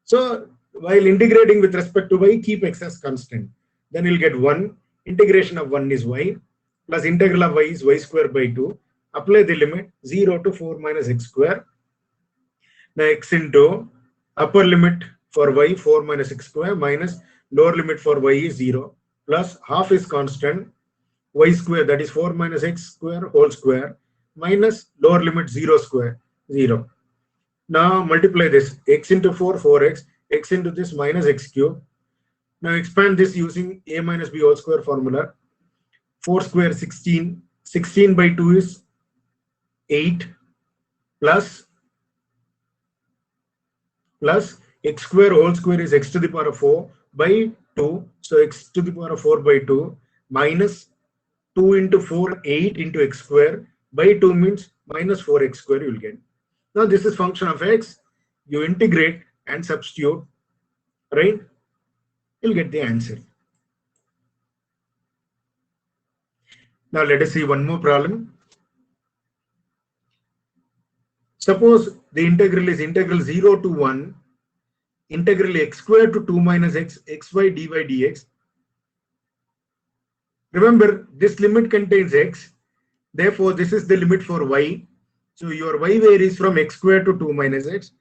So while integrating with respect to y, keep x as constant. Then you'll get 1. Integration of 1 is y, plus integral of y is y square by 2. Apply the limit 0 to 4 minus x square. Now x into upper limit for y 4 minus x square minus lower limit for y is 0, plus half is constant, y square, that is 4 minus x square whole square, minus lower limit 0 square, 0. Now multiply this, x into 4, 4x, x into this minus x cube, Now expand this using a minus b whole square formula. 4 square 16. 16 by 2 is 8 plus x square whole square is x to the power of 4 by 2. So x to the power of 4 by 2 minus 2 into 4, 8 into x square by 2 means minus 4x square you will get. Now this is function of x. You integrate and substitute, right? You'll get the answer. Now let us see one more problem. Suppose the integral is integral 0 to 1 integral x squared to 2 minus x xy dy dx. Remember, this limit contains x. Therefore, this is the limit for y. So your y varies from x squared to 2 minus x,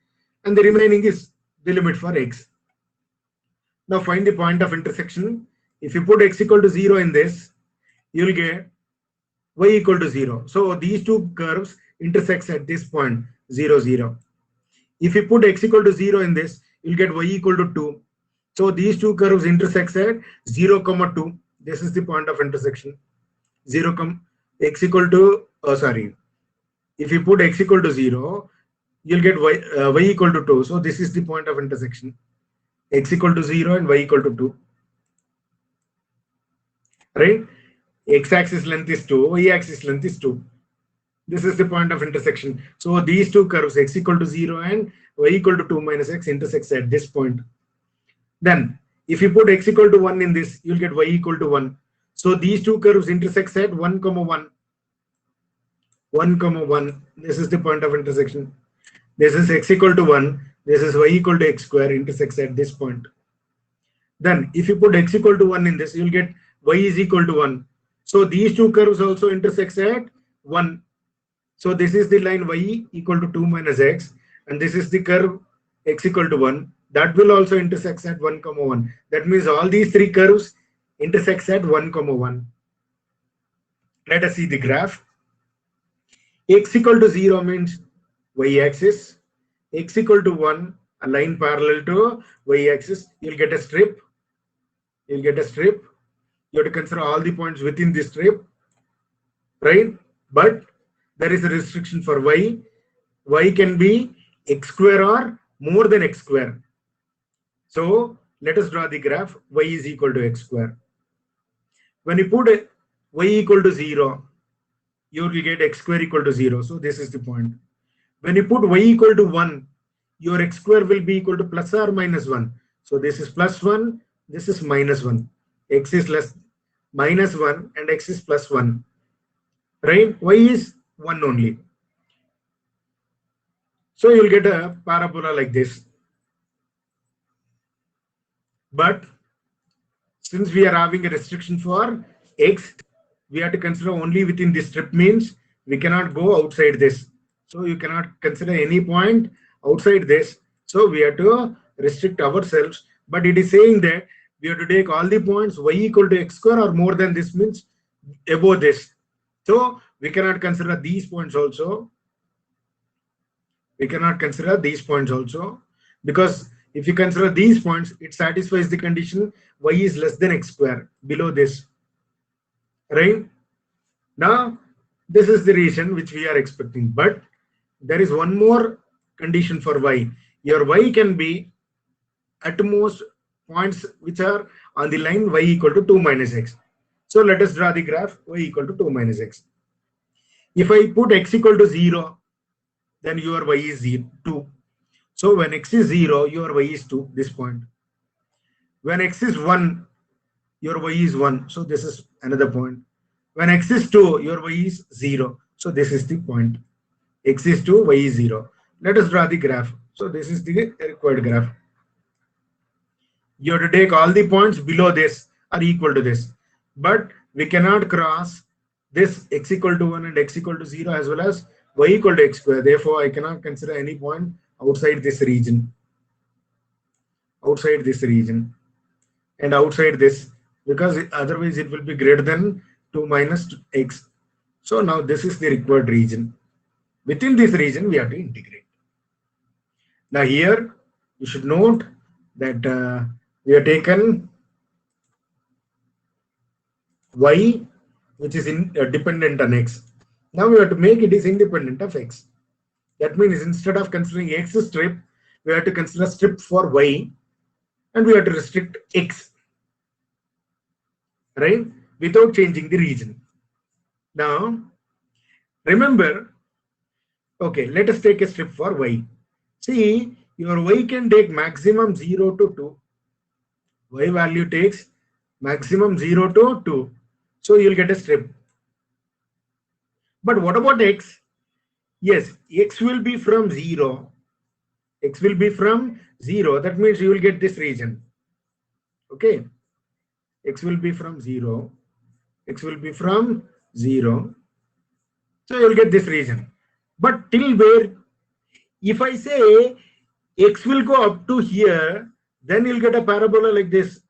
and the remaining is the limit for x. Now find the point of intersection. If you put x equal to 0 in this, you will get y equal to 0. So these two curves intersect at this point 0, 0. If you put x equal to 0 in this, you'll get y equal to 2. So these two curves intersect at 0, 2. This is the point of intersection. 0, x equal to, if you put x equal to 0, you'll get y equal to 2. So this is the point of intersection. X equal to 0 and y equal to 2. Right? X-axis length is 2, y-axis length is 2. This is the point of intersection. So these two curves, x equal to 0 and y equal to 2 minus x, intersects at this point. Then, if you put x equal to 1 in this, you'll get y equal to 1. So these two curves intersect at 1, 1. 1, 1. This is the point of intersection. This is x equal to 1. This is y equal to x square, intersects at this point. Then, if you put x equal to 1 in this, you'll get y is equal to 1. So these two curves also intersect at 1. So this is the line y equal to 2 minus x, and this is the curve x equal to 1. That will also intersect at 1, 1. That means all these three curves intersect at 1, 1. Let us see the graph. X equal to 0 means y-axis. X equal to 1, a line parallel to y-axis. You'll get a strip. You'll get a strip. You have to consider all the points within this strip, right? But there is a restriction for y. Y can be x square or more than x square. So let us draw the graph. Y is equal to x square. When you put y equal to 0, you will get x square equal to 0. So this is the point. When you put y equal to 1, your x square will be equal to plus or minus 1. So this is plus 1, this is minus 1. X is less minus 1 and x is plus 1. Right? Y is 1 only. So you'll get a parabola like this. But since we are having a restriction for x, we have to consider only within this strip, means we cannot go outside this. So you cannot consider any point outside this. So we have to restrict ourselves. But it is saying that we have to take all the points y equal to x square or more than this, means above this. So we cannot consider these points also. We cannot consider these points also, because if you consider these points, it satisfies the condition y is less than x square below this. Right? Now, this is the reason which we are expecting. But there is one more condition for y. Your y can be at most points which are on the line y equal to 2 minus x. So let us draw the graph y equal to 2 minus x. If I put x equal to 0, then your y is 2. So when x is 0, your y is 2, this point. When x is 1, your y is 1. So this is another point. When x is 2, your y is 0. So this is the point. X is 2, y is 0. Let us draw the graph. So this is the required graph. You have to take all the points below this are equal to this. But we cannot cross this x equal to 1 and x equal to 0 as well as y equal to x square. Therefore, I cannot consider any point outside this region. Outside this region. And outside this, because otherwise it will be greater than 2 minus x. So now this is the required region. Within this region, we have to integrate. Now here, you should note that we have taken y, which is dependent on x. Now we have to make it is independent of x. That means instead of considering x strip, we have to consider strip for y, and we have to restrict x, right? Without changing the region. Now, remember, okay, let us take a strip for y. See, your y can take maximum 0 to 2. Y value takes maximum 0 to 2. So you'll get a strip. But what about x? Yes, x will be from 0. X will be from 0. That means you will get this region. Okay. X will be from 0. X will be from 0. So you'll get this region. But till where? If I say x will go up to here, then you'll get a parabola like this.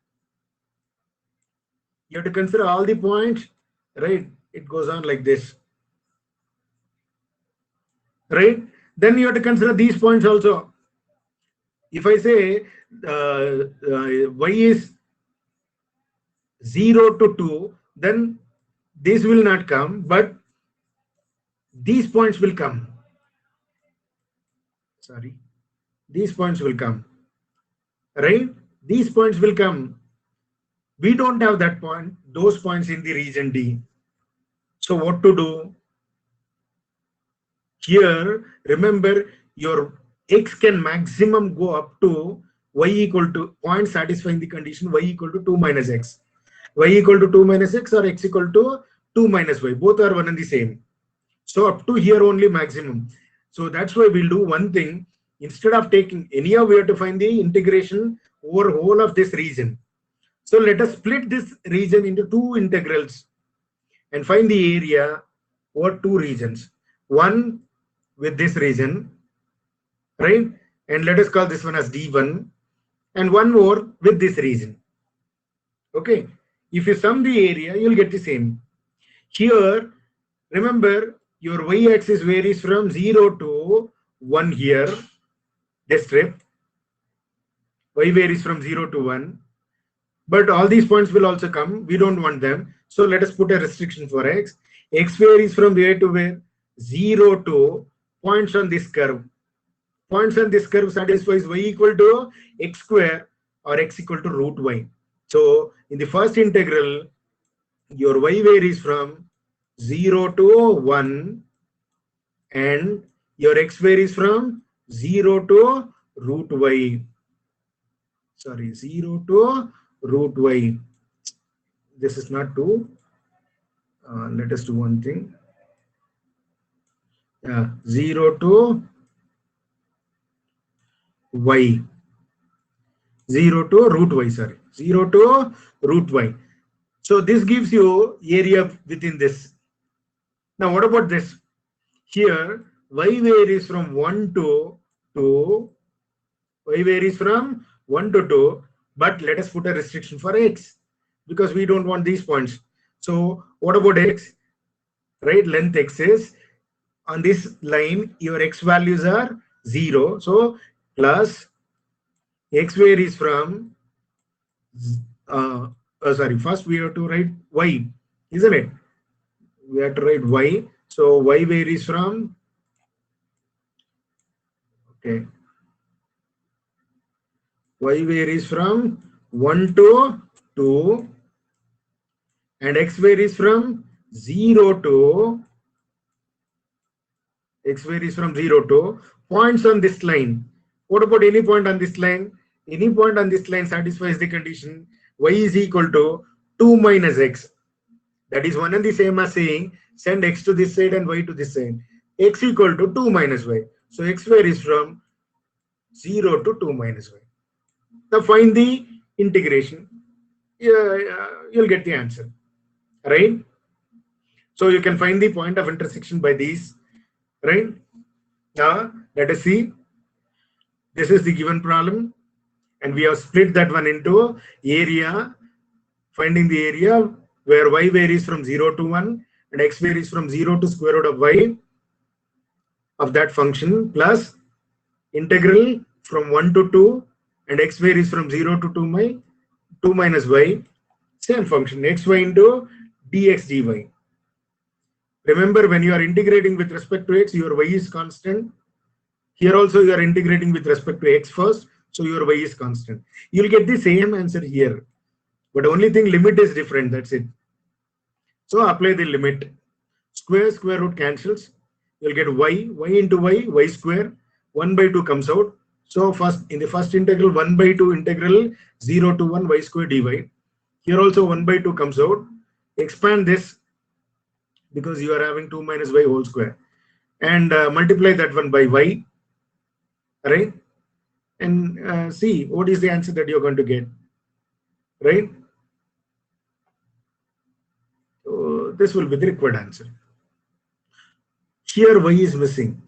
You have to consider all the points, right? It goes on like this, right? Then you have to consider these points also. If I say y is 0 to 2, then this will not come, but these points will come. Sorry, these points will come, right? These points will come. We don't have that point, those points in the region D. So what to do? Here, remember, your x can maximum go up to y equal to point satisfying the condition y equal to 2 minus x. Y equal to 2 minus x or x equal to 2 minus y. Both are one and the same. So up to here only maximum. So that's why we'll do one thing. Instead of taking anyhow, we have to find the integration over whole of this region. So let us split this region into two integrals and find the area over two regions. One with this region, right? And let us call this one as D1, and one more with this region. Okay. If you sum the area, you'll get the same. Here, remember, your y-axis varies from 0 to 1 here. This strip, y varies from 0 to 1. But all these points will also come. We don't want them. So let us put a restriction for x. X varies from where to where? 0 to points on this curve. Points on this curve satisfies y equal to x square or x equal to root y. So in the first integral, your y varies from 0 to 1 and your x varies from 0 to root y. Sorry, 0 to root y. This is not 2. Let us do one thing. 0 to y. 0 to root y, sorry. 0 to root y. So this gives you area within this. Now what about this? Here, y varies from 1 to 2. Y varies from 1 to 2. But let us put a restriction for x because we don't want these points. So what about x? Right, length x is on this line, your x values are 0. So plus x varies from sorry, first we have to write y, isn't it? We have to write y. So y varies from, okay, y varies from 1 to 2 and x varies from 0 to points on this line. What about any point on this line? Any point on this line satisfies the condition y is equal to 2 minus x. That is one and the same as saying send x to this side and y to this side. X equal to 2 minus y. So x varies from 0 to 2 minus y. Now find the integration. You'll get the answer, right? So you can find the point of intersection by these, right? Now let us see. This is the given problem, and we have split that one into area, finding the area where y varies from 0 to 1 and x varies from 0 to square root of y of that function, plus integral from 1 to 2 and x varies from 0 to 2 minus y, same function, xy into dx dy. Remember, when you are integrating with respect to x, your y is constant. Here also you are integrating with respect to x first, so your y is constant. You'll get the same answer here, but only thing, limit is different, that's it. So apply the limit. Square root cancels. You'll get y into y square, 1 by 2 comes out. So first, in the first integral, 1 by 2 integral 0 to 1 y square dy. Here also 1 by 2 comes out. Expand this because you are having 2 minus y whole square, and multiply that one by y, right? And see what is the answer that you're going to get, right? So this will be the required answer. Here y is missing.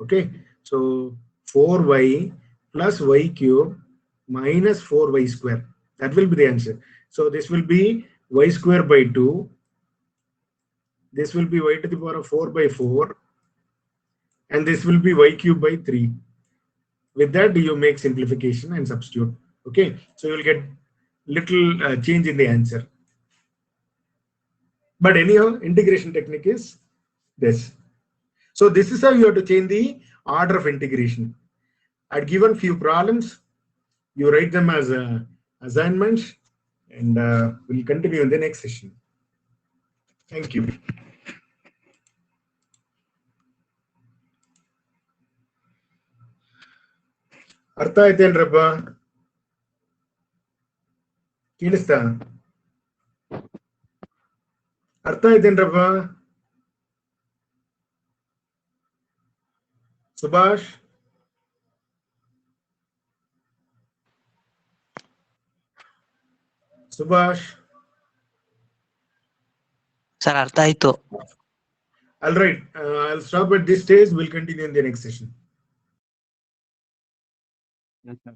Okay, so 4y plus y cube minus 4y square. That will be the answer. So this will be y square by 2. This will be y to the power of 4 by 4. And this will be y cube by 3. With that, you make simplification and substitute. Okay, so you will get little change in the answer. But anyhow, integration technique is this. So this is how you have to change the order of integration. I'd given few problems. You write them as assignments, and we'll continue in the next session. Thank you. ಅರ್ಥ ಆಯ್ತೇನ್ರಪ್ಪ? ಕೇಳಿಸ್ತಾ? ಅರ್ಥ ಆಯ್ತೇನ್ರಪ್ಪ? Subhash, Subhash. Sir, ಅರ್ಥ ಆಯ್ತು. All right, I'll stop at this stage. We'll continue in the next session. Yes, sir.